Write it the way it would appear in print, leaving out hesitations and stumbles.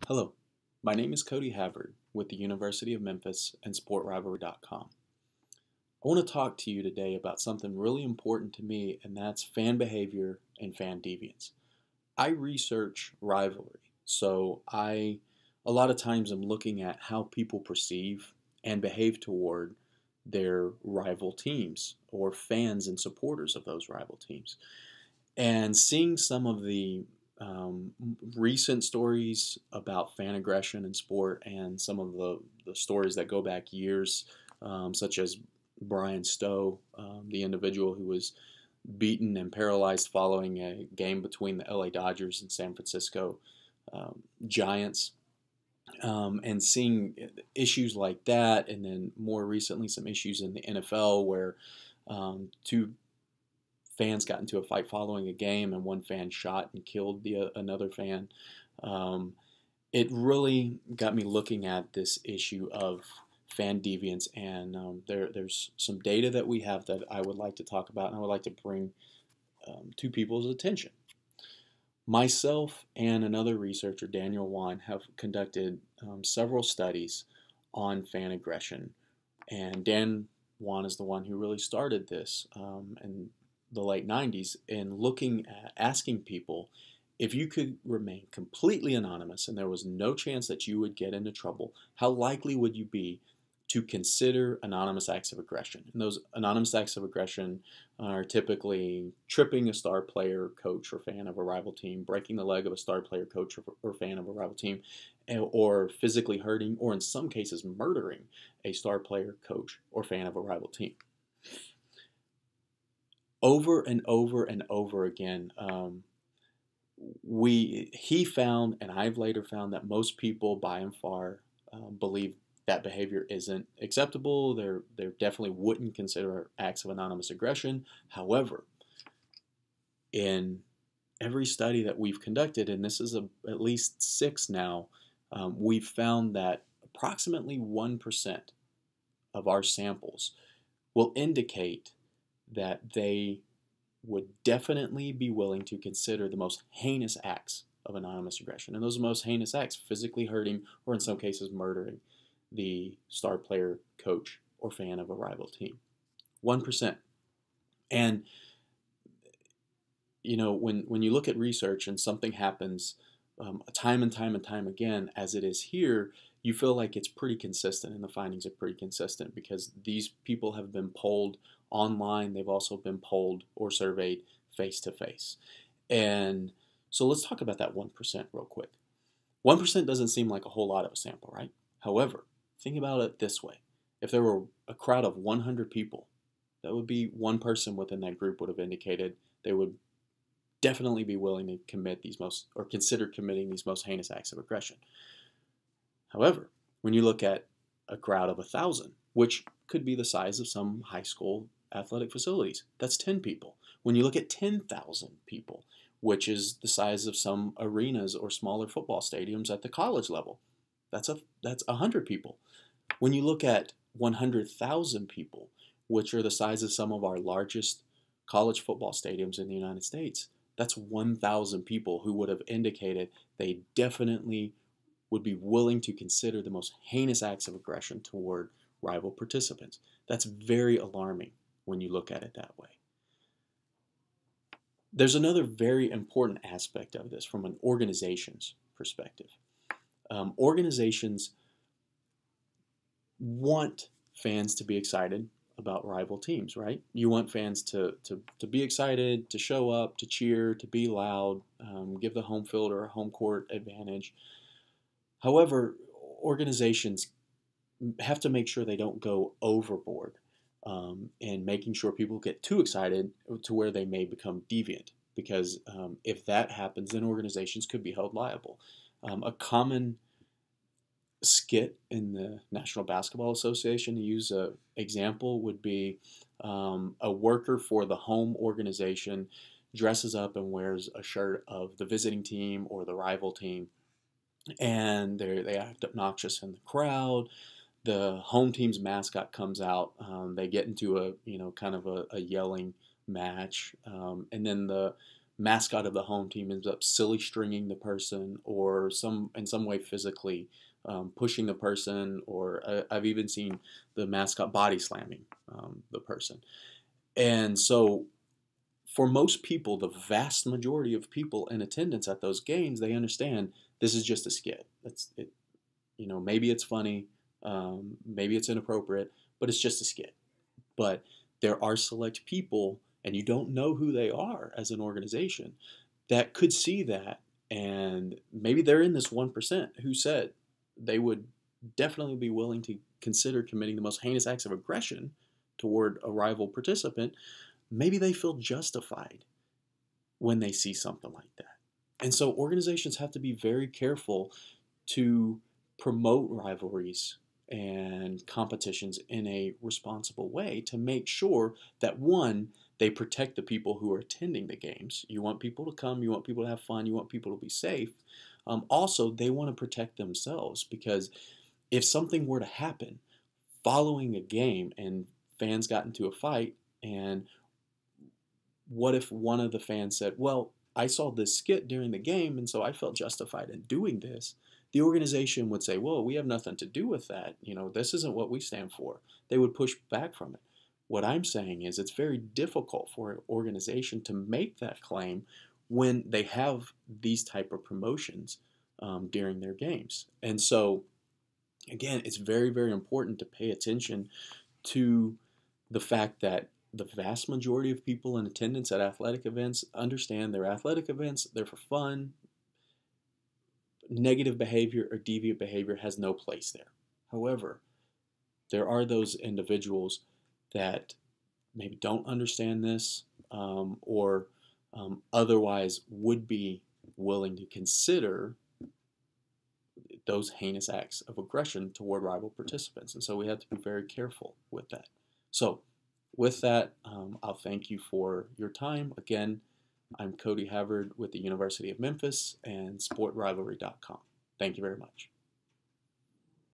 Hello, my name is Cody Havard with the University of Memphis and SportRivalry.com. I want to talk to you today about something really important to me, and that's fan behavior and fan deviance. I research rivalry, so a lot of times I'm looking at how people perceive and behave toward their rival teams or fans and supporters of those rival teams. And seeing some of the um, recent stories about fan aggression in sport and some of the stories that go back years, such as Brian Stowe, the individual who was beaten and paralyzed following a game between the LA Dodgers and San Francisco Giants. And seeing issues like that, and then more recently, some issues in the NFL where two fans got into a fight following a game, and one fan shot and killed another fan. Um, it really got me looking at this issue of fan deviance, and there's some data that we have that I would like to talk about, and I would like to bring to people's attention. Myself and another researcher, Daniel Wan, have conducted several studies on fan aggression, and Dan Wan is the one who really started this, and the late 90s in looking at asking people if you could remain completely anonymous and there was no chance that you would get into trouble, how likely would you be to consider anonymous acts of aggression? And those anonymous acts of aggression are typically tripping a star player, coach, or fan of a rival team, breaking the leg of a star player, coach, or fan of a rival team, or physically hurting, or in some cases murdering a star player, coach, or fan of a rival team. Over and over and over again, he found, and I've later found, that most people, by and far, believe that behavior isn't acceptable. They definitely wouldn't consider acts of anonymous aggression. However, in every study that we've conducted, and this is at least 6 now, we've found that approximately 1% of our samples will indicate that they would definitely be willing to consider the most heinous acts of anonymous aggression. And those most heinous acts, physically hurting or in some cases murdering the star player, coach, or fan of a rival team. 1%. And when you look at research and something happens time and time and time again, as it is here, you feel like it's pretty consistent, and the findings are pretty consistent because these people have been polled online. They've also been polled or surveyed face to face. And so let's talk about that 1% real quick. 1% doesn't seem like a whole lot of a sample, right? However, think about it this way. If there were a crowd of 100 people, that would be one person within that group would have indicated they would definitely be willing to commit these most, or consider committing these most heinous acts of aggression. However, when you look at a crowd of 1,000, which could be the size of some high school athletic facilities, that's 10 people. When you look at 10,000 people, which is the size of some arenas or smaller football stadiums at the college level, that's 100 people. When you look at 100,000 people, which are the size of some of our largest college football stadiums in the United States, that's 1,000 people who would have indicated they definitely would be willing to consider the most heinous acts of aggression toward rival participants. That's very alarming when you look at it that way. There's another very important aspect of this from an organization's perspective. Organizations want fans to be excited about rival teams, right? You want fans to be excited, to show up, to cheer, to be loud, give the home field or home court advantage. However, organizations have to make sure they don't go overboard in making sure people get too excited to where they may become deviant. Because if that happens, then organizations could be held liable. A common skit in the National Basketball Association, to use an example, would be a worker for the home organization dresses up and wears a shirt of the visiting team or the rival team, and they act obnoxious in the crowd. The home team's mascot comes out. They get into a kind of a yelling match, and then the mascot of the home team ends up silly stringing the person, or in some way physically pushing the person, or I've even seen the mascot body slamming the person. And so for most people, the vast majority of people in attendance at those games, they understand this is just a skit. That's it. You know, maybe it's funny, maybe it's inappropriate, but it's just a skit. But there are select people, and you don't know who they are as an organization, that could see that, and maybe they're in this 1% who said they would definitely be willing to consider committing the most heinous acts of aggression toward a rival participant. Maybe they feel justified when they see something like that. And so organizations have to be very careful to promote rivalries and competitions in a responsible way to make sure that, one, they protect the people who are attending the games. You want people to come, you want people to have fun, you want people to be safe. Also, they want to protect themselves, because if something were to happen following a game and fans got into a fight, and what if one of the fans said, well, I saw this skit during the game, and so I felt justified in doing this? The organization would say, well, we have nothing to do with that. You know, this isn't what we stand for. They would push back from it. What I'm saying is it's very difficult for an organization to make that claim when they have these type of promotions during their games. And so, again, it's very, very important to pay attention to the fact that the vast majority of people in attendance at athletic events understand they're athletic events, they're for fun. Negative behavior or deviant behavior has no place there. However, there are those individuals that maybe don't understand this, or otherwise would be willing to consider those heinous acts of aggression toward rival participants. And so we have to be very careful with that. So with that, I'll thank you for your time. Again, I'm Cody Havard with the University of Memphis and SportRivalry.com. Thank you very much.